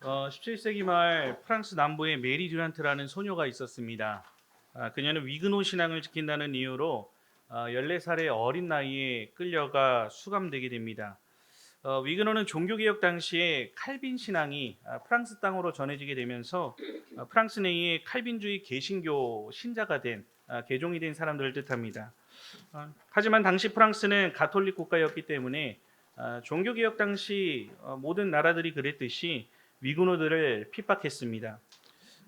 17세기 말 프랑스 남부에 메리 듀란트라는 소녀가 있었습니다. 그녀는 위그노 신앙을 지킨다는 이유로 14살의 어린 나이에 끌려가 수감되게 됩니다. 위그노는 종교개혁 당시에 칼빈 신앙이 프랑스 땅으로 전해지게 되면서 프랑스 내의 칼빈주의 개신교 신자가 된 개종이 된 사람들을 뜻합니다. 하지만 당시 프랑스는 가톨릭 국가였기 때문에 종교개혁 당시 모든 나라들이 그랬듯이 위구노들을 핍박했습니다.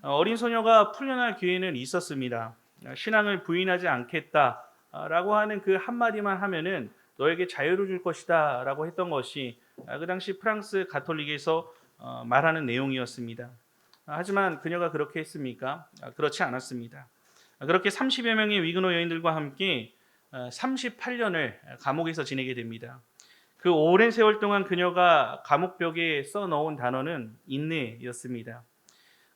어린 소녀가 풀려날 기회는 있었습니다. 신앙을 부인하지 않겠다라고 하는 그 한마디만 하면은 너에게 자유를 줄 것이다라고 했던 것이 그 당시 프랑스 가톨릭에서 말하는 내용이었습니다. 하지만 그녀가 그렇게 했습니까? 그렇지 않았습니다. 그렇게 30여 명의 위그노 여인들과 함께 38년을 감옥에서 지내게 됩니다. 그 오랜 세월 동안 그녀가 감옥벽에 써놓은 단어는 인내였습니다.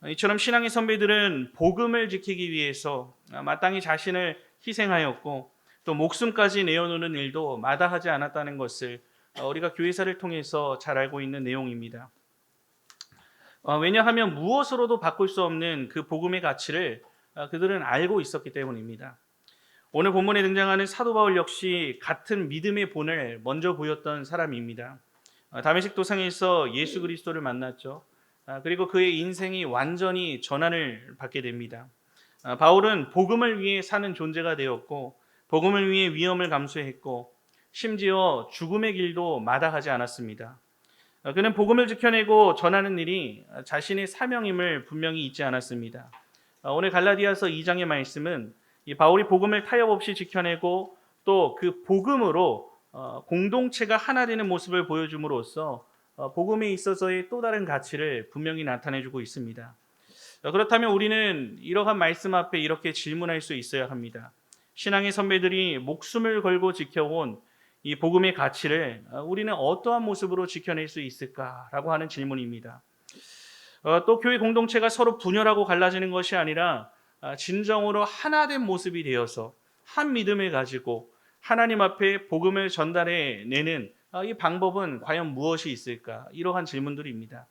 이처럼 신앙의 선배들은 복음을 지키기 위해서 마땅히 자신을 희생하였고 또 목숨까지 내어놓는 일도 마다하지 않았다는 것을 우리가 교회사를 통해서 잘 알고 있는 내용입니다. 왜냐하면 무엇으로도 바꿀 수 없는 그 복음의 가치를 그들은 알고 있었기 때문입니다. 오늘 본문에 등장하는 사도 바울 역시 같은 믿음의 본을 먼저 보였던 사람입니다. 다메섹 도상에서 예수 그리스도를 만났죠. 그리고 그의 인생이 완전히 전환을 받게 됩니다. 바울은 복음을 위해 사는 존재가 되었고 복음을 위해 위험을 감수했고 심지어 죽음의 길도 마다하지 않았습니다. 그는 복음을 지켜내고 전하는 일이 자신의 사명임을 분명히 잊지 않았습니다. 오늘 갈라디아서 2장의 말씀은 이 바울이 복음을 타협 없이 지켜내고 또 그 복음으로 공동체가 하나 되는 모습을 보여줌으로써 복음에 있어서의 또 다른 가치를 분명히 나타내주고 있습니다. 그렇다면 우리는 이러한 말씀 앞에 이렇게 질문할 수 있어야 합니다. 신앙의 선배들이 목숨을 걸고 지켜온 이 복음의 가치를 우리는 어떠한 모습으로 지켜낼 수 있을까라고 하는 질문입니다. 또 교회 공동체가 서로 분열하고 갈라지는 것이 아니라 진정으로 하나된 모습이 되어서 한 믿음을 가지고 하나님 앞에 복음을 전달해 내는 이 방법은 과연 무엇이 있을까? 이러한 질문들입니다.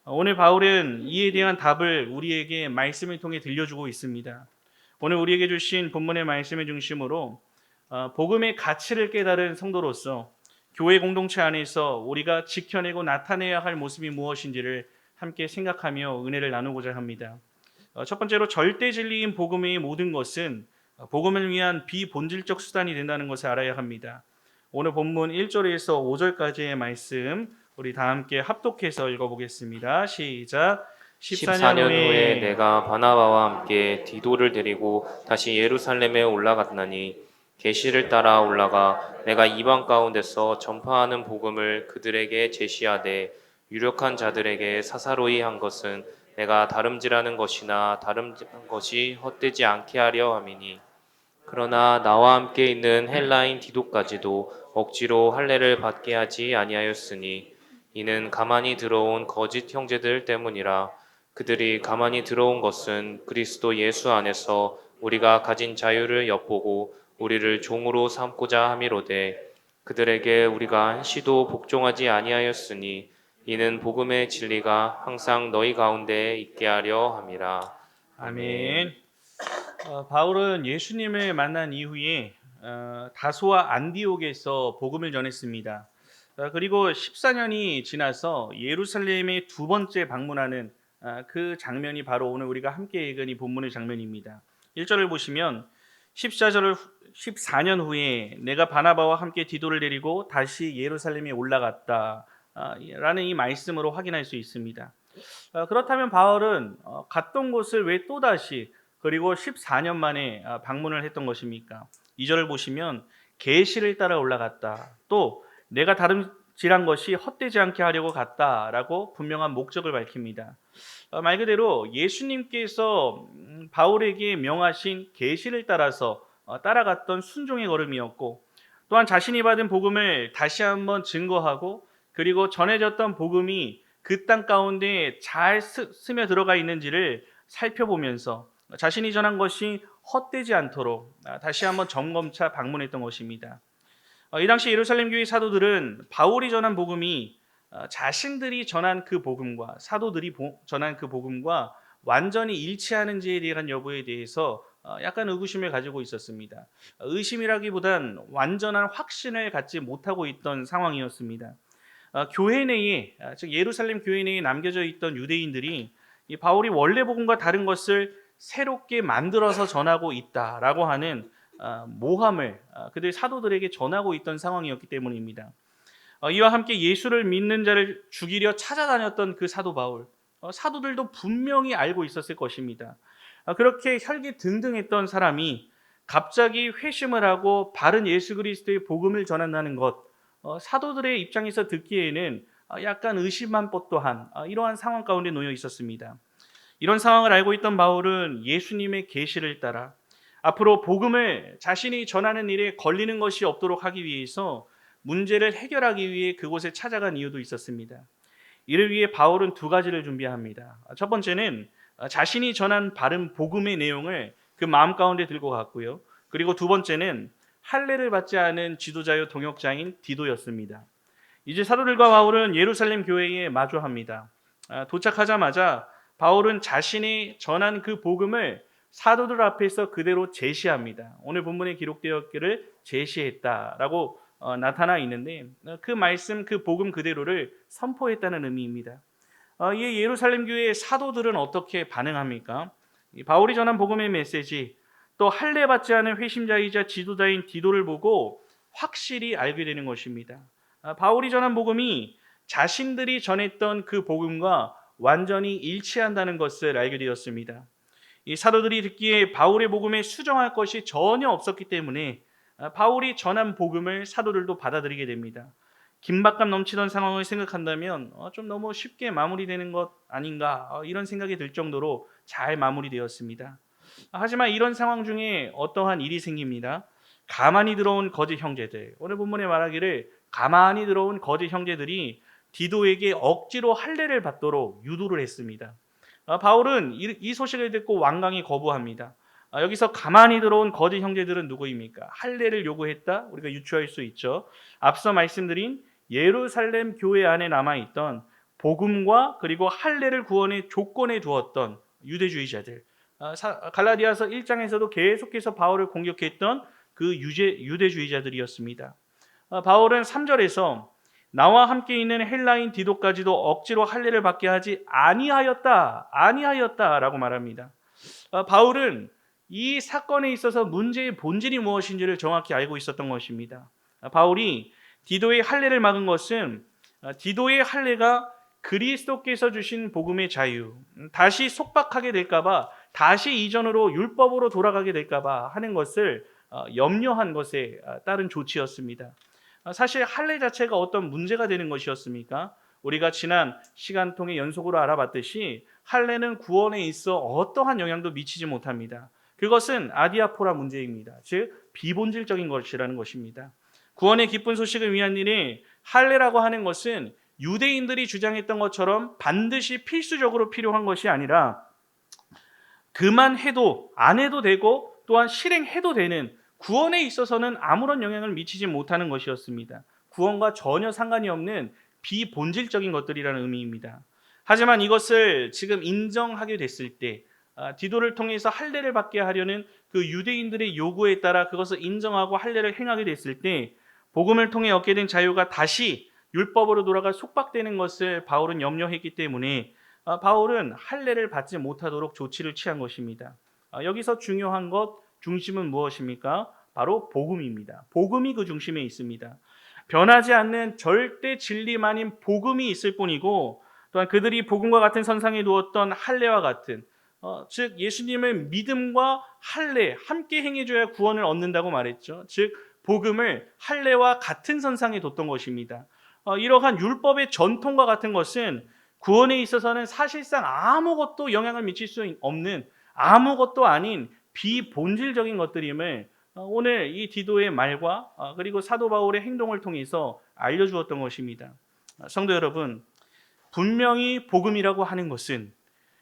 오늘 바울은 이에 대한 답을 우리에게 말씀을 통해 들려주고 있습니다. 오늘 우리에게 주신 본문의 말씀의 중심으로 복음의 가치를 깨달은 성도로서 교회 공동체 안에서 우리가 지켜내고 나타내야 할 모습이 무엇인지를 함께 생각하며 은혜를 나누고자 합니다. 첫 번째로 절대 진리인 복음의 모든 것은 복음을 위한 비본질적 수단이 된다는 것을 알아야 합니다. 오늘 본문 1절에서 5절까지의 말씀 우리 다 함께 합독해서 읽어보겠습니다. 시작. 14년 14년 후에 후에 내가 바나바와 함께 디도를 데리고 다시 예루살렘에 올라갔나니 계시를 따라 올라가 내가 이방 가운데서 전파하는 복음을 그들에게 제시하되 유력한 자들에게 사사로이 한 것은 내가 다름질하는 것이나 다른 것이 헛되지 않게 하려 함이니 그러나 나와 함께 있는 헬라인 디도까지도 억지로 할례를 받게 하지 아니하였으니 이는 가만히 들어온 거짓 형제들 때문이라. 그들이 가만히 들어온 것은 그리스도 예수 안에서 우리가 가진 자유를 엿보고 우리를 종으로 삼고자 함이로되 그들에게 우리가 한시도 복종하지 아니하였으니 이는 복음의 진리가 항상 너희 가운데 있게 하려 함이라. 아멘. 바울은 예수님을 만난 이후에 다소와 안디옥에서 복음을 전했습니다. 그리고 14년이 지나서 예루살렘에 두 번째 방문하는 그 장면이 바로 오늘 우리가 함께 읽은 이 본문의 장면입니다. 1절을 보시면 14년 후에 내가 바나바와 함께 디도를 데리고 다시 예루살렘에 올라갔다 라는 이 말씀으로 확인할 수 있습니다. 그렇다면 바울은 갔던 곳을 왜 또다시 그리고 14년 만에 방문을 했던 것입니까? 2절을 보시면 계시를 따라 올라갔다. 또 내가 다름질한 것이 헛되지 않게 하려고 갔다라고 분명한 목적을 밝힙니다. 말 그대로 예수님께서 바울에게 명하신 계시를 따라서 따라갔던 순종의 걸음이었고 또한 자신이 받은 복음을 다시 한번 증거하고 그리고 전해졌던 복음이 그 땅 가운데 잘 스며 들어가 있는지를 살펴보면서 자신이 전한 것이 헛되지 않도록 다시 한번 점검차 방문했던 것입니다. 이 당시 예루살렘 교회 사도들은 바울이 전한 복음이 자신들이 전한 그 복음과 사도들이 전한 그 복음과 완전히 일치하는지에 대한 여부에 대해서 약간 의구심을 가지고 있었습니다. 의심이라기보단 완전한 확신을 갖지 못하고 있던 상황이었습니다. 교회 내에, 즉 예루살렘 교회 내에 남겨져 있던 유대인들이 이 바울이 원래 복음과 다른 것을 새롭게 만들어서 전하고 있다라고 하는 모함을 그들 사도들에게 전하고 있던 상황이었기 때문입니다. 이와 함께 예수를 믿는 자를 죽이려 찾아다녔던 그 사도 바울, 사도들도 분명히 알고 있었을 것입니다. 그렇게 혈기등등했던 사람이 갑자기 회심을 하고 바른 예수 그리스도의 복음을 전한다는 것, 사도들의 입장에서 듣기에는 약간 의심한 법 또한 이러한 상황 가운데 놓여 있었습니다. 이런 상황을 알고 있던 바울은 예수님의 계시를 따라 앞으로 복음을 자신이 전하는 일에 걸리는 것이 없도록 하기 위해서 문제를 해결하기 위해 그곳에 찾아간 이유도 있었습니다. 이를 위해 바울은 두 가지를 준비합니다. 첫 번째는 자신이 전한 바른 복음의 내용을 그 마음 가운데 들고 갔고요. 그리고 두 번째는 할례를 받지 않은 지도자요 동역자인 디도였습니다. 이제 사도들과 바울은 예루살렘 교회에 마주합니다. 도착하자마자 바울은 자신이 전한 그 복음을 사도들 앞에서 그대로 제시합니다. 오늘 본문에 기록되었기를 제시했다라고 나타나 있는데 그 말씀, 그 복음 그대로를 선포했다는 의미입니다. 이 예루살렘 교회의 사도들은 어떻게 반응합니까? 바울이 전한 복음의 메시지, 또 할례 받지 않은 회심자이자 지도자인 디도를 보고 확실히 알게 되는 것입니다. 바울이 전한 복음이 자신들이 전했던 그 복음과 완전히 일치한다는 것을 알게 되었습니다. 이 사도들이 듣기에 바울의 복음에 수정할 것이 전혀 없었기 때문에 바울이 전한 복음을 사도들도 받아들이게 됩니다. 긴박감 넘치던 상황을 생각한다면 좀 너무 쉽게 마무리되는 것 아닌가 이런 생각이 들 정도로 잘 마무리되었습니다. 하지만 이런 상황 중에 어떠한 일이 생깁니다. 가만히 들어온 거짓 형제들, 오늘 본문에 말하기를 가만히 들어온 거짓 형제들이 디도에게 억지로 할례를 받도록 유도를 했습니다. 바울은 이 소식을 듣고 완강히 거부합니다. 여기서 가만히 들어온 거짓 형제들은 누구입니까? 할례를 요구했다? 우리가 유추할 수 있죠. 앞서 말씀드린 예루살렘 교회 안에 남아있던 복음과 그리고 할례를 구원의 조건에 두었던 유대주의자들, 갈라디아서 1장에서도 계속해서 바울을 공격했던 그 유대주의자들이었습니다. 바울은 3절에서 나와 함께 있는 헬라인 디도까지도 억지로 할례를 받게 하지 아니하였다라고 말합니다. 바울은 이 사건에 있어서 문제의 본질이 무엇인지를 정확히 알고 있었던 것입니다. 바울이 디도의 할례를 막은 것은 디도의 할례가 그리스도께서 주신 복음의 자유, 다시 속박하게 될까봐, 다시 이전으로 율법으로 돌아가게 될까봐 하는 것을 염려한 것에 따른 조치였습니다. 사실 할례 자체가 어떤 문제가 되는 것이었습니까? 우리가 지난 시간 통해 연속으로 알아봤듯이 할례는 구원에 있어 어떠한 영향도 미치지 못합니다. 그것은 아디아포라 문제입니다. 즉 비본질적인 것이라는 것입니다. 구원의 기쁜 소식을 위한 일에 할례라고 하는 것은 유대인들이 주장했던 것처럼 반드시 필수적으로 필요한 것이 아니라 그만 해도 안 해도 되고 또한 실행해도 되는, 구원에 있어서는 아무런 영향을 미치지 못하는 것이었습니다. 구원과 전혀 상관이 없는 비본질적인 것들이라는 의미입니다. 하지만 이것을 지금 인정하게 됐을 때 디도를 통해서 할례를 받게 하려는 그 유대인들의 요구에 따라 그것을 인정하고 할례를 행하게 됐을 때 복음을 통해 얻게 된 자유가 다시 율법으로 돌아가 속박되는 것을 바울은 염려했기 때문에 바울은 할례를 받지 못하도록 조치를 취한 것입니다. 여기서 중요한 것, 중심은 무엇입니까? 바로 복음입니다. 복음이 그 중심에 있습니다. 변하지 않는 절대 진리만인 복음이 있을 뿐이고, 또한 그들이 복음과 같은 선상에 두었던 할례와 같은, 즉 예수님의 믿음과 할례 함께 행해줘야 구원을 얻는다고 말했죠. 즉 복음을 할례와 같은 선상에 뒀던 것입니다. 이러한 율법의 전통과 같은 것은 구원에 있어서는 사실상 아무것도 영향을 미칠 수 없는, 아무것도 아닌 비본질적인 것들임을 오늘 이 디도의 말과 그리고 사도 바울의 행동을 통해서 알려주었던 것입니다. 성도 여러분, 분명히 복음이라고 하는 것은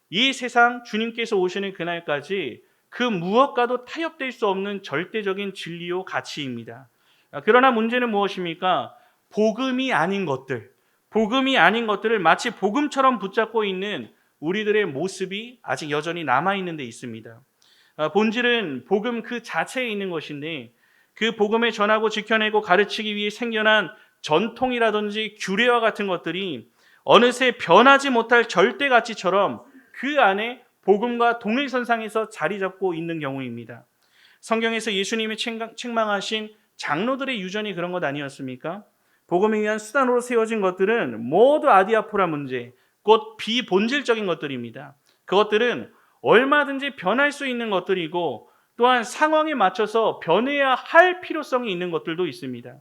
이 세상 주님께서 오시는 그날까지 그 무엇과도 타협될 수 없는 절대적인 진리요 가치입니다. 그러나 문제는 무엇입니까? 복음이 아닌 것들, 복음이 아닌 것들을 마치 복음처럼 붙잡고 있는 우리들의 모습이 아직 여전히 남아있는 데 있습니다. 본질은 복음 그 자체에 있는 것인데 그 복음을 전하고 지켜내고 가르치기 위해 생겨난 전통이라든지 규례와 같은 것들이 어느새 변하지 못할 절대 가치처럼 그 안에 복음과 동일선상에서 자리 잡고 있는 경우입니다. 성경에서 예수님이 책망하신 장로들의 유전이 그런 것 아니었습니까? 복음을 위한 수단으로 세워진 것들은 모두 아디아포라 문제, 곧 비본질적인 것들입니다. 그것들은 얼마든지 변할 수 있는 것들이고 또한 상황에 맞춰서 변해야 할 필요성이 있는 것들도 있습니다.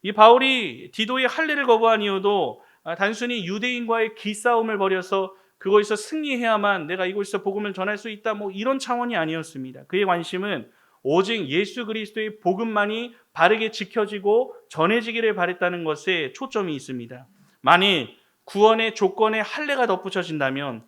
이 바울이 디도의 할례를 거부한 이유도 단순히 유대인과의 기싸움을 벌여서 그곳에서 승리해야만 내가 이곳에서 복음을 전할 수 있다 이런 차원이 아니었습니다. 그의 관심은 오직 예수 그리스도의 복음만이 바르게 지켜지고 전해지기를 바랬다는 것에 초점이 있습니다. 만일 구원의 조건에 할례가 덧붙여진다면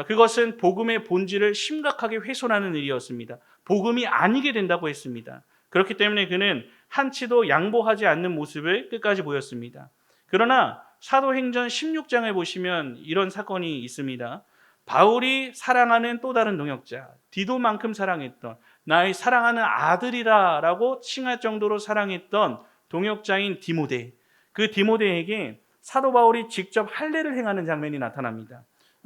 그것은 복음의 본질을 심각하게 훼손하는 일이었습니다. 복음이 아니게 된다고 했습니다. 그렇기 때문에 그는 한치도 양보하지 않는 모습을 끝까지 보였습니다. 그러나 사도행전 16장을 보시면 이런 사건이 있습니다. 바울이 사랑하는 또 다른 동역자, 디도만큼 사랑했던 나의 사랑하는 아들이라고 칭할 정도로 사랑했던 동역자인 디모데, 그 디모데에게 사도 바울이 직접 할례를 행하는 장면이 나타납니다.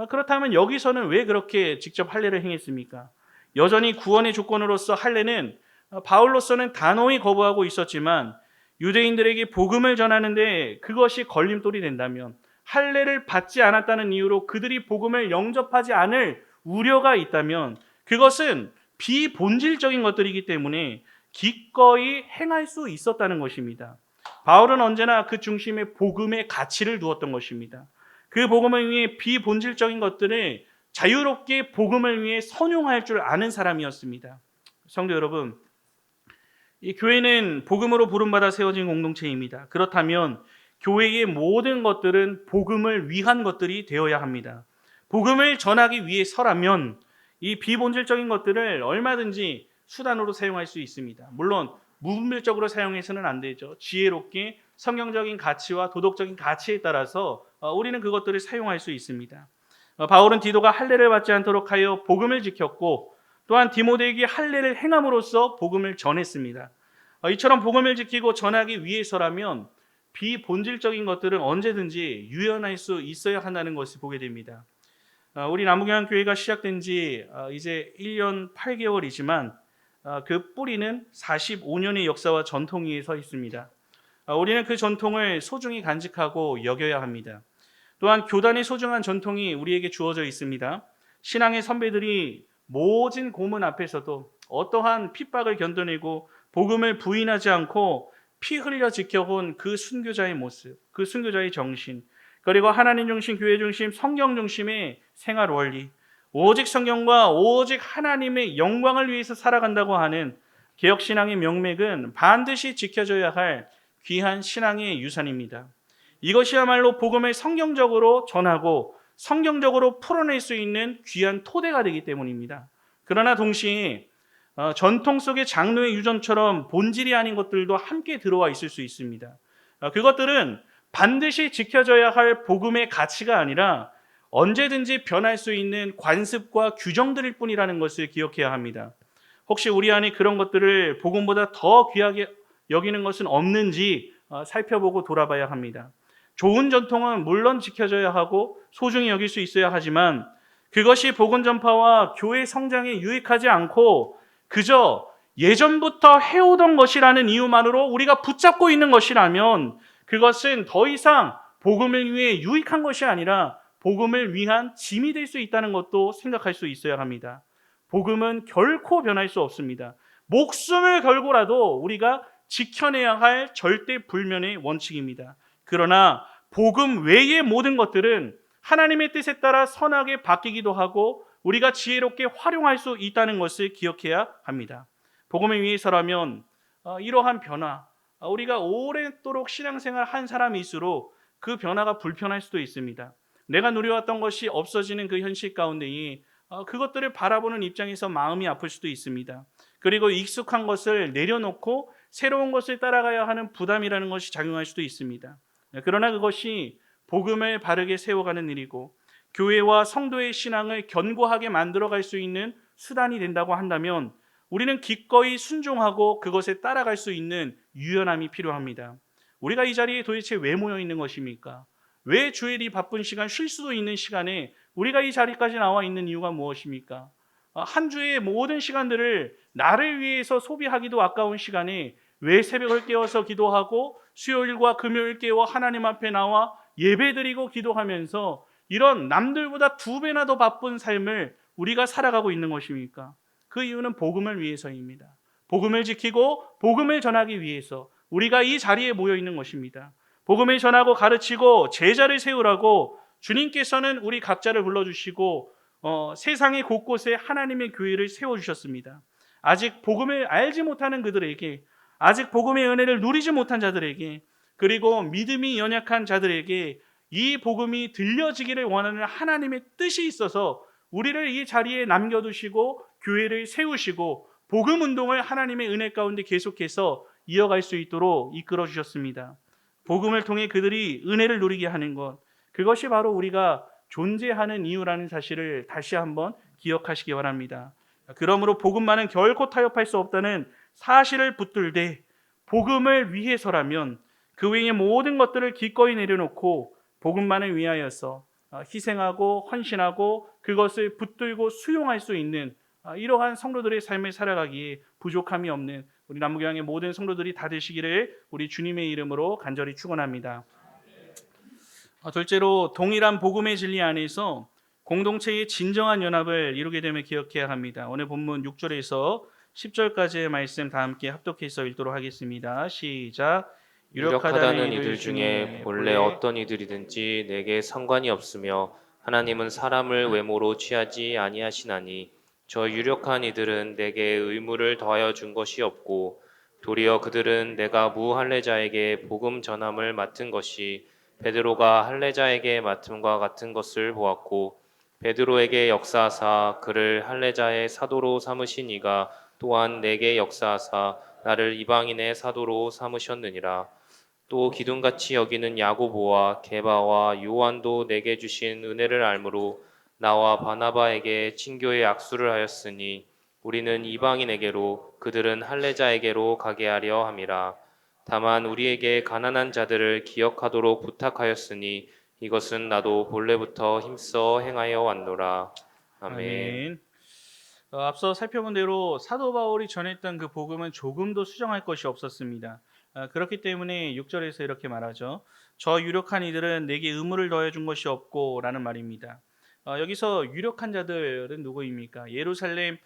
그렇다면 여기서는 왜 그렇게 직접 할례를 행했습니까? 여전히 구원의 조건으로서 할례는 바울로서는 단호히 거부하고 있었지만 유대인들에게 복음을 전하는데 그것이 걸림돌이 된다면 할례를 받지 않았다는 이유로 그들이 복음을 영접하지 않을 우려가 있다면 그것은 비본질적인 것들이기 때문에 기꺼이 행할 수 있었다는 것입니다. 바울은 언제나 그 중심에 복음의 가치를 두었던 것입니다. 그 복음을 위해 비본질적인 것들을 자유롭게 복음을 위해 선용할 줄 아는 사람이었습니다. 성도 여러분, 이 교회는 복음으로 부름받아 세워진 공동체입니다. 그렇다면 교회의 모든 것들은 복음을 위한 것들이 되어야 합니다. 복음을 전하기 위해서라면 이 비본질적인 것들을 얼마든지 수단으로 사용할 수 있습니다. 물론 무분별적으로 사용해서는 안 되죠. 지혜롭게 성경적인 가치와 도덕적인 가치에 따라서 우리는 그것들을 사용할 수 있습니다. 바울은 디도가 할례를 받지 않도록 하여 복음을 지켰고 또한 디모데에게 할례를 행함으로써 복음을 전했습니다. 이처럼 복음을 지키고 전하기 위해서라면 비본질적인 것들은 언제든지 유연할 수 있어야 한다는 것을 보게 됩니다. 우리 남북영교회가 시작된 지 이제 1년 8개월이지만 그 뿌리는 45년의 역사와 전통 위에 서 있습니다. 우리는 그 전통을 소중히 간직하고 여겨야 합니다. 또한 교단의 소중한 전통이 우리에게 주어져 있습니다. 신앙의 선배들이 모진 고문 앞에서도 어떠한 핍박을 견뎌내고 복음을 부인하지 않고 피 흘려 지켜온 그 순교자의 모습, 그 순교자의 정신, 그리고 하나님 중심, 교회 중심, 성경 중심의 생활 원리, 오직 성경과 오직 하나님의 영광을 위해서 살아간다고 하는 개혁신앙의 명맥은 반드시 지켜져야 할 귀한 신앙의 유산입니다. 이것이야말로 복음을 성경적으로 전하고 성경적으로 풀어낼 수 있는 귀한 토대가 되기 때문입니다. 그러나 동시에 전통 속의 장로의 유전처럼 본질이 아닌 것들도 함께 들어와 있을 수 있습니다. 그것들은 반드시 지켜져야 할 복음의 가치가 아니라 언제든지 변할 수 있는 관습과 규정들일 뿐이라는 것을 기억해야 합니다. 혹시 우리 안에 그런 것들을 복음보다 더 귀하게 여기는 것은 없는지 살펴보고 돌아봐야 합니다. 좋은 전통은 물론 지켜져야 하고 소중히 여길 수 있어야 하지만 그것이 복음 전파와 교회 성장에 유익하지 않고 그저 예전부터 해오던 것이라는 이유만으로 우리가 붙잡고 있는 것이라면 그것은 더 이상 복음을 위해 유익한 것이 아니라 복음을 위한 짐이 될 수 있다는 것도 생각할 수 있어야 합니다. 복음은 결코 변할 수 없습니다. 목숨을 걸고라도 우리가 지켜내야 할 절대 불면의 원칙입니다. 그러나 복음 외의 모든 것들은 하나님의 뜻에 따라 선하게 바뀌기도 하고 우리가 지혜롭게 활용할 수 있다는 것을 기억해야 합니다. 복음을 위해서라면 이러한 변화, 우리가 오랫도록 신앙생활 한 사람일수록 그 변화가 불편할 수도 있습니다. 내가 누려왔던 것이 없어지는 그 현실 가운데에 그것들을 바라보는 입장에서 마음이 아플 수도 있습니다. 그리고 익숙한 것을 내려놓고 새로운 것을 따라가야 하는 부담이라는 것이 작용할 수도 있습니다. 그러나 그것이 복음을 바르게 세워가는 일이고 교회와 성도의 신앙을 견고하게 만들어갈 수 있는 수단이 된다고 한다면 우리는 기꺼이 순종하고 그것에 따라갈 수 있는 유연함이 필요합니다. 우리가 이 자리에 도대체 왜 모여 있는 것입니까? 왜 주일 이 바쁜 시간, 쉴 수도 있는 시간에 우리가 이 자리까지 나와 있는 이유가 무엇입니까? 한 주의 모든 시간들을 나를 위해서 소비하기도 아까운 시간에 왜 새벽을 깨워서 기도하고 수요일과 금요일 깨워 하나님 앞에 나와 예배드리고 기도하면서 이런 남들보다 2배나 더 바쁜 삶을 우리가 살아가고 있는 것입니까? 그 이유는 복음을 위해서입니다. 복음을 지키고 복음을 전하기 위해서 우리가 이 자리에 모여 있는 것입니다. 복음을 전하고 가르치고 제자를 세우라고 주님께서는 우리 각자를 불러주시고 세상의 곳곳에 하나님의 교회를 세워주셨습니다. 아직 복음을 알지 못하는 그들에게, 아직 복음의 은혜를 누리지 못한 자들에게, 그리고 믿음이 연약한 자들에게 이 복음이 들려지기를 원하는 하나님의 뜻이 있어서 우리를 이 자리에 남겨두시고 교회를 세우시고 복음 운동을 하나님의 은혜 가운데 계속해서 이어갈 수 있도록 이끌어 주셨습니다. 복음을 통해 그들이 은혜를 누리게 하는 것, 그것이 바로 우리가 존재하는 이유라는 사실을 다시 한번 기억하시기 바랍니다. 그러므로 복음만은 결코 타협할 수 없다는 사실을 붙들되 복음을 위해서라면 그 외의 모든 것들을 기꺼이 내려놓고 복음만을 위하여서 희생하고 헌신하고 그것을 붙들고 수용할 수 있는 이러한 성도들의 삶을 살아가기에 부족함이 없는 우리 남부교양의 모든 성도들이 다 되시기를 우리 주님의 이름으로 간절히 축원합니다. 둘째로 동일한 복음의 진리 안에서 공동체의 진정한 연합을 이루게 됨을 기억해야 합니다. 오늘 본문 6절에서 10절까지의 말씀 다 함께 합독해서 읽도록 하겠습니다. 시작. 유력하다는 이들 중에 본래 어떤 이들이든지 내게 상관이 없으며 하나님은 사람을 외모로 취하지 아니하시나니 저 유력한 이들은 내게 의무를 더하여 준 것이 없고 도리어 그들은 내가 무할례자에게 복음 전함을 맡은 것이 베드로가 할례자에게 맡음과 같은 것을 보았고 베드로에게 역사하사 그를 할례자의 사도로 삼으신 이가 또한 내게 역사하사 나를 이방인의 사도로 삼으셨느니라. 또 기둥같이 여기는 야고보와 게바와 요한도 내게 주신 은혜를 알므로 나와 바나바에게 친교의 악수를 하였으니 우리는 이방인에게로 그들은 할례자에게로 가게 하려 함이라. 다만 우리에게 가난한 자들을 기억하도록 부탁하였으니 이것은 나도 본래부터 힘써 행하여 왔노라. 아멘. 앞서 살펴본 대로 사도 바울이 전했던 그 복음은 조금도 수정할 것이 없었습니다. 그렇기 때문에 6절에서 이렇게 말하죠. 저 유력한 이들은 내게 의무를 더해 준 것이 없고 라는 말입니다. 여기서 유력한 자들은 누구입니까? 예루살렘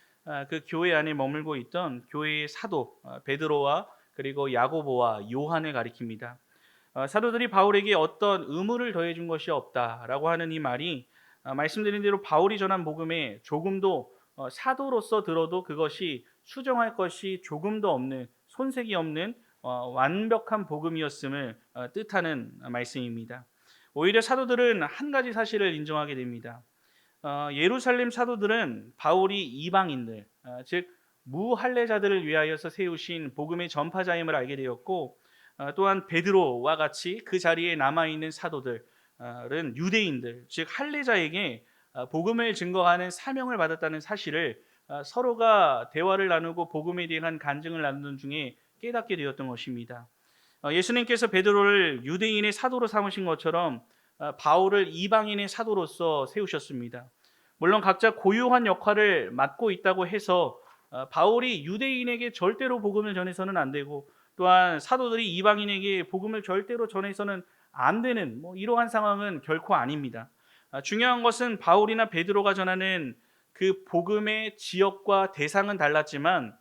그 교회 안에 머물고 있던 교회의 사도 베드로와 그리고 야고보와 요한을 가리킵니다. 사도들이 바울에게 어떤 의무를 더해 준 것이 없다라고 하는 이 말이 말씀드린 대로 바울이 전한 복음에 조금도 사도로서 들어도 그것이 수정할 것이 조금도 없는, 손색이 없는 완벽한 복음이었음을 뜻하는 말씀입니다. 오히려 사도들은 한 가지 사실을 인정하게 됩니다. 예루살렘 사도들은 바울이 이방인들, 즉 무할례자들을 위하여서 세우신 복음의 전파자임을 알게 되었고, 또한 베드로와 같이 그 자리에 남아있는 사도들은 유대인들, 즉 할례자에게 복음을 증거하는 사명을 받았다는 사실을 서로가 대화를 나누고 복음에 대한 간증을 나누는 중에 깨닫게 되었던 것입니다. 예수님께서 베드로를 유대인의 사도로 삼으신 것처럼 바울을 이방인의 사도로서 세우셨습니다. 물론 각자 고유한 역할을 맡고 있다고 해서 바울이 유대인에게 절대로 복음을 전해서는 안 되고 또한 사도들이 이방인에게 복음을 절대로 전해서는 안 되는 이러한 상황은 결코 아닙니다. 중요한 것은 바울이나 베드로가 전하는 그 복음의 지역과 대상은 달랐지만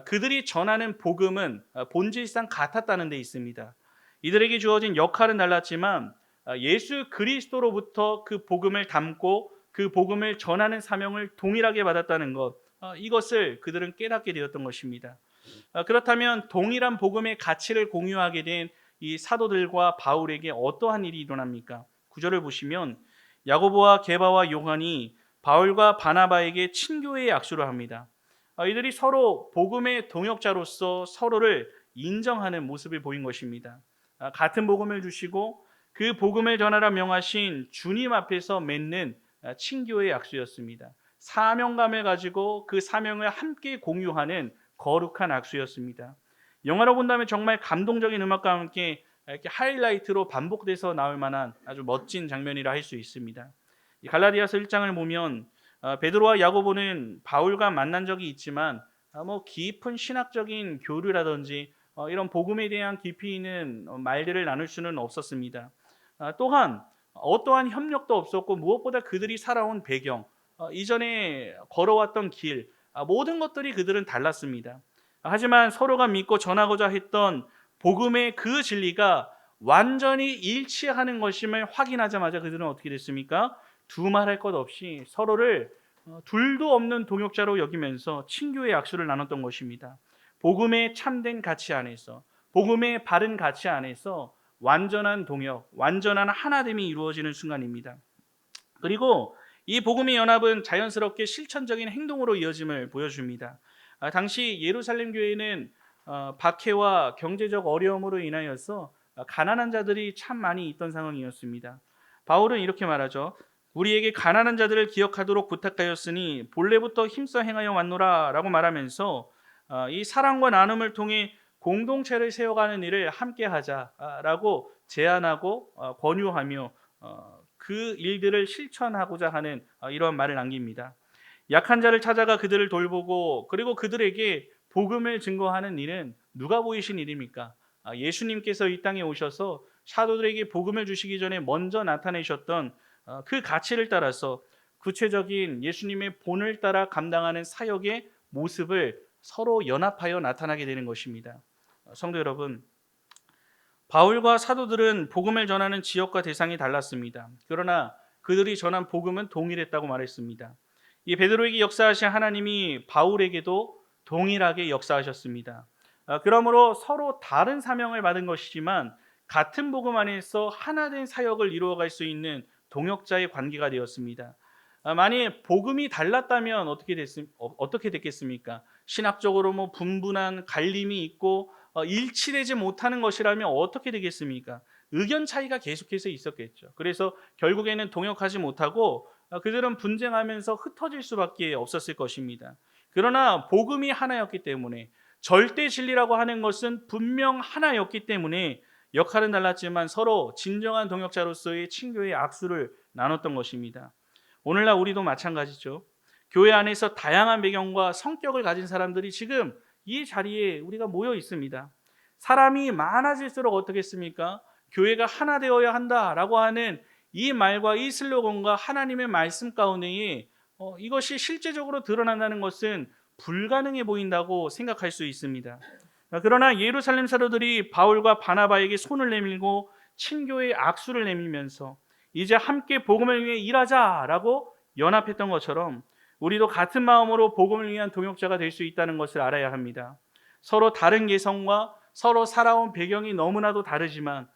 그들이 전하는 복음은 본질상 같았다는 데 있습니다. 이들에게 주어진 역할은 달랐지만 예수 그리스도로부터 그 복음을 담고 그 복음을 전하는 사명을 동일하게 받았다는 것, 이것을 그들은 깨닫게 되었던 것입니다. 그렇다면 동일한 복음의 가치를 공유하게 된 이 사도들과 바울에게 어떠한 일이 일어납니까? 9절을 보시면 야고보와 게바와 요한이 바울과 바나바에게 친교의 악수를 합니다. 이들이 서로 복음의 동역자로서 서로를 인정하는 모습을 보인 것입니다. 같은 복음을 주시고 그 복음을 전하라 명하신 주님 앞에서 맺는 친교의 약수였습니다. 사명감을 가지고 그 사명을 함께 공유하는 거룩한 악수였습니다. 영화로 본다면 정말 감동적인 음악과 함께 이렇게 하이라이트로 반복돼서 나올 만한 아주 멋진 장면이라 할 수 있습니다. 이 갈라디아서 1장을 보면 베드로와 야고보는 바울과 만난 적이 있지만 뭐 깊은 신학적인 교류라든지 이런 복음에 대한 깊이 있는 말들을 나눌 수는 없었습니다. 또한 어떠한 협력도 없었고 무엇보다 그들이 살아온 배경, 이전에 걸어왔던 길, 모든 것들이 그들은 달랐습니다. 하지만 서로가 믿고 전하고자 했던 복음의 그 진리가 완전히 일치하는 것임을 확인하자마자 그들은 어떻게 됐습니까? 두말할 것 없이 서로를 둘도 없는 동역자로 여기면서 친교의 약수를 나눴던 것입니다. 복음의 참된 가치 안에서, 복음의 바른 가치 안에서 완전한 동역, 완전한 하나됨이 이루어지는 순간입니다. 그리고 이 복음의 연합은 자연스럽게 실천적인 행동으로 이어짐을 보여줍니다. 당시 예루살렘 교회는 박해와 경제적 어려움으로 인하여서 가난한 자들이 참 많이 있던 상황이었습니다. 바울은 이렇게 말하죠. 우리에게 가난한 자들을 기억하도록 부탁하였으니 본래부터 힘써 행하여 왔노라 라고 말하면서 이 사랑과 나눔을 통해 공동체를 세워가는 일을 함께 하자라고 제안하고 권유하며 그 일들을 실천하고자 하는 이런 말을 남깁니다. 약한 자를 찾아가 그들을 돌보고 그리고 그들에게 복음을 증거하는 일은 누가 보이신 일입니까? 예수님께서 이 땅에 오셔서 사도들에게 복음을 주시기 전에 먼저 나타내셨던 그 가치를 따라서 구체적인 예수님의 본을 따라 감당하는 사역의 모습을 서로 연합하여 나타나게 되는 것입니다. 성도 여러분, 바울과 사도들은 복음을 전하는 지역과 대상이 달랐습니다. 그러나 그들이 전한 복음은 동일했다고 말했습니다. 이 베드로에게 역사하신 하나님이 바울에게도 동일하게 역사하셨습니다. 그러므로 서로 다른 사명을 받은 것이지만 같은 복음 안에서 하나된 사역을 이루어갈 수 있는 동역자의 관계가 되었습니다. 만약 복음이 달랐다면 어떻게 됐겠습니까? 신학적으로 뭐 분분한 갈림이 있고 일치되지 못하는 것이라면 어떻게 되겠습니까? 의견 차이가 계속해서 있었겠죠. 그래서 결국에는 동역하지 못하고 그들은 분쟁하면서 흩어질 수밖에 없었을 것입니다. 그러나 복음이 하나였기 때문에 절대 진리라고 하는 것은 분명 하나였기 때문에 역할은 달랐지만 서로 진정한 동역자로서의 친교의 악수를 나눴던 것입니다. 오늘날 우리도 마찬가지죠. 교회 안에서 다양한 배경과 성격을 가진 사람들이 지금 이 자리에 우리가 모여 있습니다. 사람이 많아질수록 어떻겠습니까? 교회가 하나 되어야 한다라고 하는 이 말과 이 슬로건과 하나님의 말씀 가운데에 이것이 실제적으로 드러난다는 것은 불가능해 보인다고 생각할 수 있습니다. 그러나 예루살렘 사도들이 바울과 바나바에게 손을 내밀고 친교의 악수를 내밀면서 이제 함께 복음을 위해 일하자라고 연합했던 것처럼 우리도 같은 마음으로 복음을 위한 동역자가 될 수 있다는 것을 알아야 합니다. 서로 다른 개성과 서로 살아온 배경이 너무나도 다르지만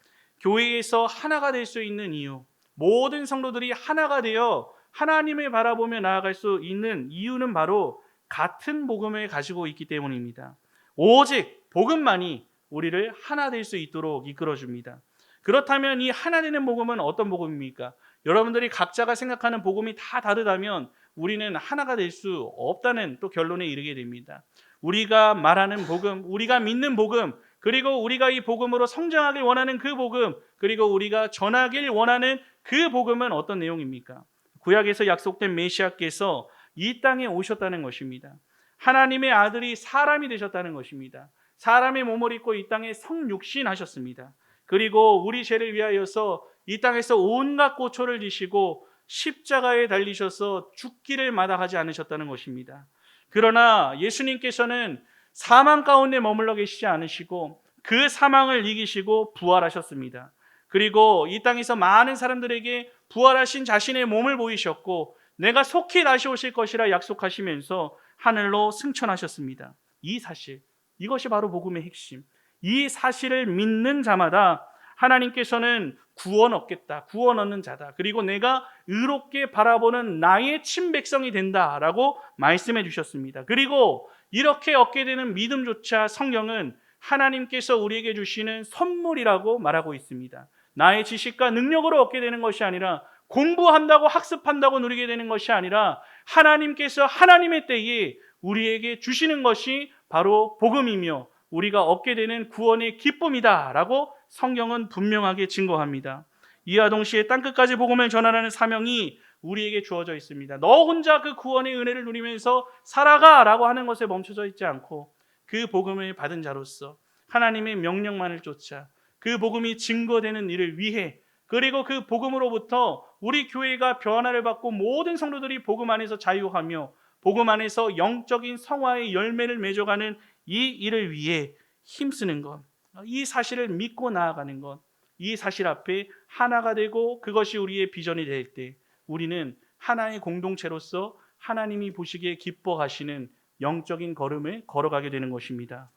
교회에서 하나가 될 수 있는 이유, 모든 성도들이 하나가 되어 하나님을 바라보며 나아갈 수 있는 이유는 바로 같은 복음을 가지고 있기 때문입니다. 오직 복음만이 우리를 하나 될 수 있도록 이끌어줍니다. 그렇다면 이 하나 되는 복음은 어떤 복음입니까? 여러분들이 각자가 생각하는 복음이 다 다르다면 우리는 하나가 될 수 없다는 또 결론에 이르게 됩니다. 우리가 말하는 복음, 우리가 믿는 복음, 그리고 우리가 이 복음으로 성장하길 원하는 그 복음, 그리고 우리가 전하길 원하는 그 복음은 어떤 내용입니까? 구약에서 약속된 메시아께서 이 땅에 오셨다는 것입니다. 하나님의 아들이 사람이 되셨다는 것입니다. 사람의 몸을 입고 이 땅에 성육신하셨습니다. 그리고 우리 죄를 위하여서 이 땅에서 온갖 고초를 지시고 십자가에 달리셔서 죽기를 마다하지 않으셨다는 것입니다. 그러나 예수님께서는 사망 가운데 머물러 계시지 않으시고 그 사망을 이기시고 부활하셨습니다. 그리고 이 땅에서 많은 사람들에게 부활하신 자신의 몸을 보이셨고 내가 속히 다시 오실 것이라 약속하시면서 하늘로 승천하셨습니다. 이 사실, 이것이 바로 복음의 핵심. 이 사실을 믿는 자마다 하나님께서는 구원 얻겠다, 구원 얻는 자다, 그리고 내가 의롭게 바라보는 나의 친백성이 된다라고 말씀해 주셨습니다. 그리고 이렇게 얻게 되는 믿음조차 성경은 하나님께서 우리에게 주시는 선물이라고 말하고 있습니다. 나의 지식과 능력으로 얻게 되는 것이 아니라 공부한다고 학습한다고 누리게 되는 것이 아니라 하나님께서 하나님의 때에 우리에게 주시는 것이 바로 복음이며 우리가 얻게 되는 구원의 기쁨이다라고 성경은 분명하게 증거합니다. 이와 동시에 땅끝까지 복음을 전하라는 사명이 우리에게 주어져 있습니다. 너 혼자 그 구원의 은혜를 누리면서 살아가라고 하는 것에 멈춰져 있지 않고 그 복음을 받은 자로서 하나님의 명령만을 쫓아 그 복음이 증거되는 일을 위해 그리고 그 복음으로부터 우리 교회가 변화를 받고 모든 성도들이 복음 안에서 자유하며 복음 안에서 영적인 성화의 열매를 맺어가는 이 일을 위해 힘쓰는 것, 이 사실을 믿고 나아가는 것, 이 사실 앞에 하나가 되고 그것이 우리의 비전이 될 때 우리는 하나의 공동체로서 하나님이 보시기에 기뻐하시는 영적인 걸음을 걸어가게 되는 것입니다.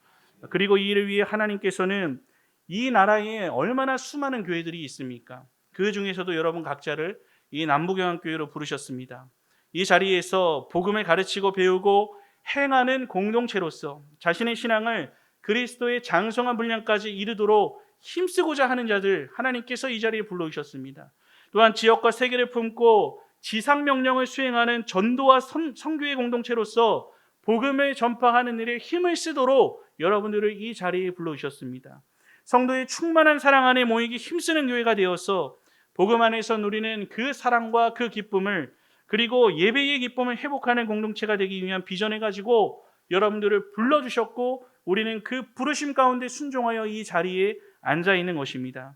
그리고 이 일을 위해 하나님께서는 이 나라에 얼마나 수많은 교회들이 있습니까? 그 중에서도 여러분 각자를 이 남부경합교회로 부르셨습니다. 이 자리에서 복음을 가르치고 배우고 행하는 공동체로서 자신의 신앙을 그리스도의 장성한 분량까지 이르도록 힘쓰고자 하는 자들 하나님께서 이 자리에 불러주셨습니다. 또한 지역과 세계를 품고 지상명령을 수행하는 전도와 선교의 공동체로서 복음을 전파하는 일에 힘을 쓰도록 여러분들을 이 자리에 불러주셨습니다. 성도의 충만한 사랑 안에 모이기 힘쓰는 교회가 되어서 복음 안에서 누리는 그 사랑과 그 기쁨을 그리고 예배의 기쁨을 회복하는 공동체가 되기 위한 비전을 가지고 여러분들을 불러주셨고 우리는 그 부르심 가운데 순종하여 이 자리에 앉아 있는 것입니다.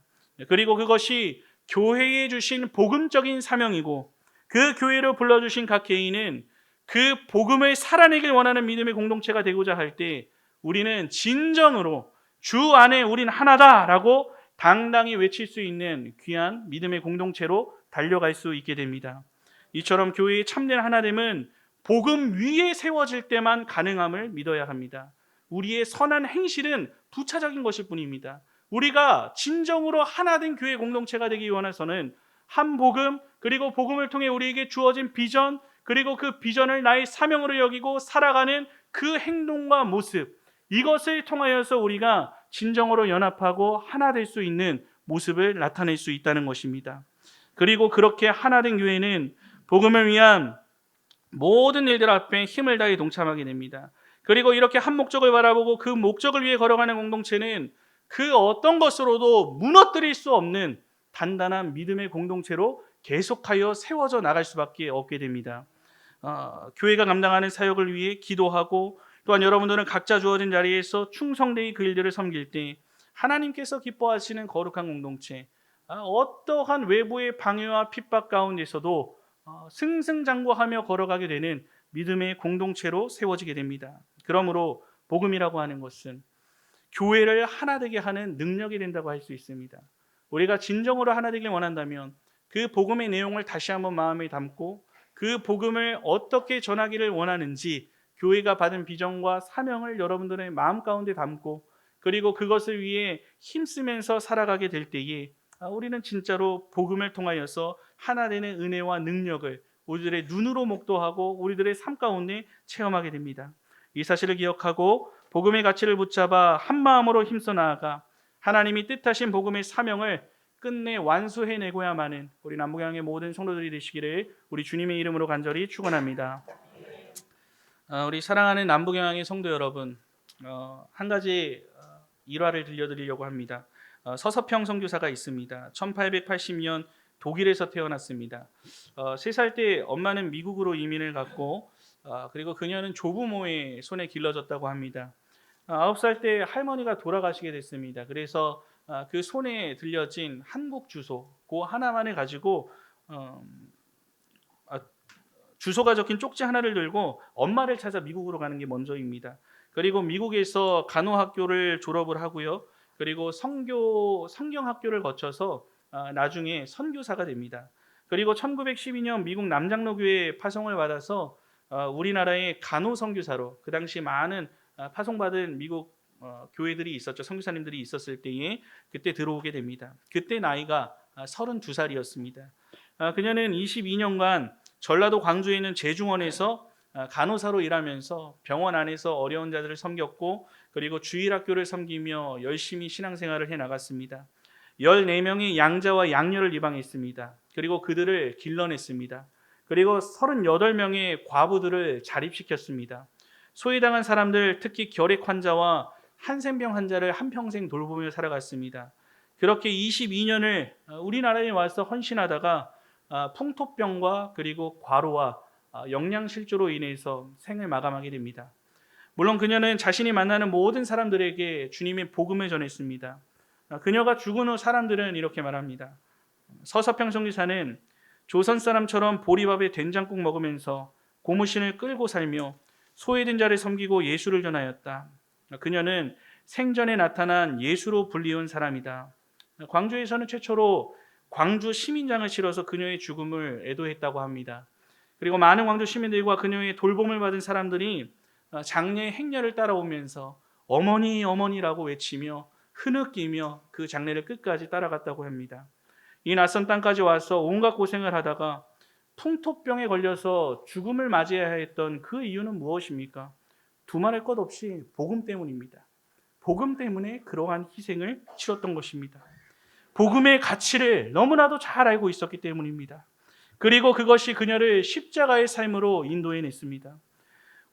그리고 그것이 교회에 주신 복음적인 사명이고 그 교회로 불러주신 각 개인은 그 복음을 살아내길 원하는 믿음의 공동체가 되고자 할 때 우리는 진정으로 주 안에 우린 하나다라고 당당히 외칠 수 있는 귀한 믿음의 공동체로 달려갈 수 있게 됩니다. 이처럼 교회의 참된 하나됨은 복음 위에 세워질 때만 가능함을 믿어야 합니다. 우리의 선한 행실은 부차적인 것일 뿐입니다. 우리가 진정으로 하나된 교회 공동체가 되기 원해서는 한 복음 그리고 복음을 통해 우리에게 주어진 비전 그리고 그 비전을 나의 사명으로 여기고 살아가는 그 행동과 모습 이것을 통하여서 우리가 진정으로 연합하고 하나 될 수 있는 모습을 나타낼 수 있다는 것입니다. 그리고 그렇게 하나 된 교회는 복음을 위한 모든 일들 앞에 힘을 다해 동참하게 됩니다. 그리고 이렇게 한 목적을 바라보고 그 목적을 위해 걸어가는 공동체는 그 어떤 것으로도 무너뜨릴 수 없는 단단한 믿음의 공동체로 계속하여 세워져 나갈 수밖에 없게 됩니다. 교회가 감당하는 사역을 위해 기도하고 또한 여러분들은 각자 주어진 자리에서 충성되이 그 일들을 섬길 때 하나님께서 기뻐하시는 거룩한 공동체, 어떠한 외부의 방해와 핍박 가운데서도 승승장구하며 걸어가게 되는 믿음의 공동체로 세워지게 됩니다. 그러므로 복음이라고 하는 것은 교회를 하나 되게 하는 능력이 된다고 할 수 있습니다. 우리가 진정으로 하나 되길 원한다면 그 복음의 내용을 다시 한번 마음에 담고 그 복음을 어떻게 전하기를 원하는지 교회가 받은 비전과 사명을 여러분들의 마음 가운데 담고 그리고 그것을 위해 힘쓰면서 살아가게 될 때에 우리는 진짜로 복음을 통하여서 하나 되는 은혜와 능력을 우리들의 눈으로 목도하고 우리들의 삶 가운데 체험하게 됩니다. 이 사실을 기억하고 복음의 가치를 붙잡아 한 마음으로 힘써 나아가 하나님이 뜻하신 복음의 사명을 끝내 완수해내고야만은 우리 남부경의 모든 성도들이 되시기를 우리 주님의 이름으로 간절히 축원합니다. 우리 사랑하는 남부경의 성도 여러분, 한 가지 일화를 들려드리려고 합니다. 서서평 선교사가 있습니다. 1880년 독일에서 태어났습니다. 3살 때 엄마는 미국으로 이민을 갔고 그리고 그녀는 조부모의 손에 길러졌다고 합니다. 9살 때 할머니가 돌아가시게 됐습니다. 그래서 그 손에 들려진 한국 주소 그 하나만을 가지고 주소가 적힌 쪽지 하나를 들고 엄마를 찾아 미국으로 가는 게 먼저입니다. 그리고 미국에서 간호학교를 졸업을 하고요. 그리고 성경학교를 거쳐서 나중에 선교사가 됩니다. 그리고 1912년 미국 남장로교회 파송을 받아서 우리나라의 간호선교사로 그 당시 많은 파송받은 미국 교회들이 있었죠. 선교사님들이 있었을 때에 그때 들어오게 됩니다. 그때 나이가 32살이었습니다. 그녀는 22년간 전라도 광주에 있는 제중원에서 간호사로 일하면서 병원 안에서 어려운 자들을 섬겼고 그리고 주일학교를 섬기며 열심히 신앙생활을 해나갔습니다. 14명의 양자와 양녀를 입양했습니다. 그리고 그들을 길러냈습니다. 그리고 38명의 과부들을 자립시켰습니다. 소외당한 사람들, 특히 결핵 환자와 한센병 환자를 한평생 돌보며 살아갔습니다. 그렇게 22년을 우리나라에 와서 헌신하다가 풍토병과 그리고 과로와 영양실조로 인해서 생을 마감하게 됩니다. 물론 그녀는 자신이 만나는 모든 사람들에게 주님의 복음을 전했습니다. 그녀가 죽은 후 사람들은 이렇게 말합니다. 서서평 기사는 조선 사람처럼 보리밥에 된장국 먹으면서 고무신을 끌고 살며 소외된 자를 섬기고 예수를 전하였다. 그녀는 생전에 나타난 예수로 불리운 사람이다. 광주에서는 최초로 광주 시민장을 실어서 그녀의 죽음을 애도했다고 합니다. 그리고 많은 광주 시민들과 그녀의 돌봄을 받은 사람들이 장례 행렬을 따라오면서 어머니 어머니라고 외치며 흐느끼며 그 장례를 끝까지 따라갔다고 합니다. 이 낯선 땅까지 와서 온갖 고생을 하다가 풍토병에 걸려서 죽음을 맞이해야 했던 그 이유는 무엇입니까? 두말할 것 없이 복음 때문입니다. 복음 때문에 그러한 희생을 치렀던 것입니다. 복음의 가치를 너무나도 잘 알고 있었기 때문입니다. 그리고 그것이 그녀를 십자가의 삶으로 인도해냈습니다.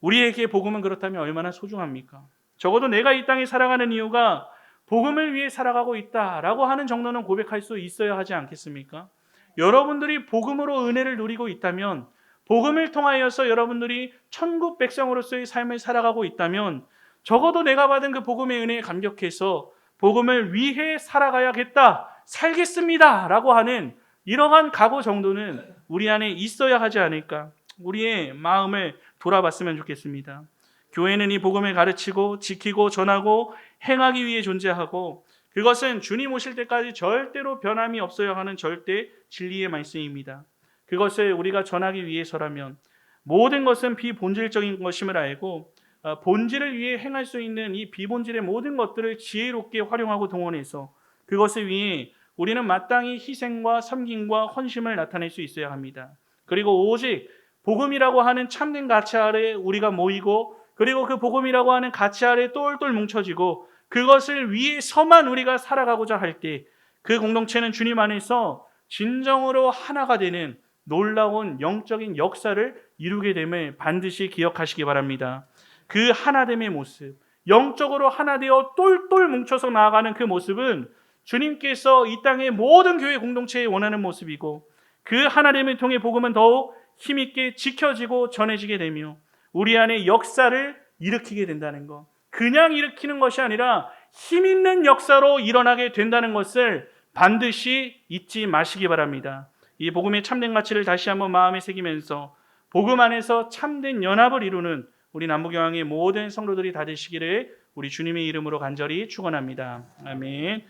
우리에게 복음은 그렇다면 얼마나 소중합니까? 적어도 내가 이 땅에 살아가는 이유가 복음을 위해 살아가고 있다라고 하는 정도는 고백할 수 있어야 하지 않겠습니까? 여러분들이 복음으로 은혜를 누리고 있다면, 복음을 통하여서 여러분들이 천국 백성으로서의 삶을 살아가고 있다면 적어도 내가 받은 그 복음의 은혜에 감격해서 복음을 위해 살아가야겠다, 살겠습니다 라고 하는 이러한 각오 정도는 우리 안에 있어야 하지 않을까, 우리의 마음을 돌아봤으면 좋겠습니다. 교회는 이 복음을 가르치고 지키고 전하고 행하기 위해 존재하고, 그것은 주님 오실 때까지 절대로 변함이 없어야 하는 절대 진리의 말씀입니다. 그것을 우리가 전하기 위해서라면 모든 것은 비본질적인 것임을 알고 본질을 위해 행할 수 있는 이 비본질의 모든 것들을 지혜롭게 활용하고 동원해서 그것을 위해 우리는 마땅히 희생과 섬김과 헌심을 나타낼 수 있어야 합니다. 그리고 오직 복음이라고 하는 참된 가치 아래 우리가 모이고, 그리고 그 복음이라고 하는 가치 아래 똘똘 뭉쳐지고 그것을 위해서만 우리가 살아가고자 할 때 그 공동체는 주님 안에서 진정으로 하나가 되는 놀라운 영적인 역사를 이루게 됨을 반드시 기억하시기 바랍니다. 그 하나됨의 모습, 영적으로 하나 되어 똘똘 뭉쳐서 나아가는 그 모습은 주님께서 이 땅의 모든 교회 공동체에 원하는 모습이고, 그 하나됨을 통해 복음은 더욱 힘있게 지켜지고 전해지게 되며 우리 안에 역사를 일으키게 된다는 것, 그냥 일으키는 것이 아니라 힘있는 역사로 일어나게 된다는 것을 반드시 잊지 마시기 바랍니다. 이 복음의 참된 가치를 다시 한번 마음에 새기면서 복음 안에서 참된 연합을 이루는 우리 남부경항의 모든 성도들이 다 되시기를 우리 주님의 이름으로 간절히 축원합니다. 아멘.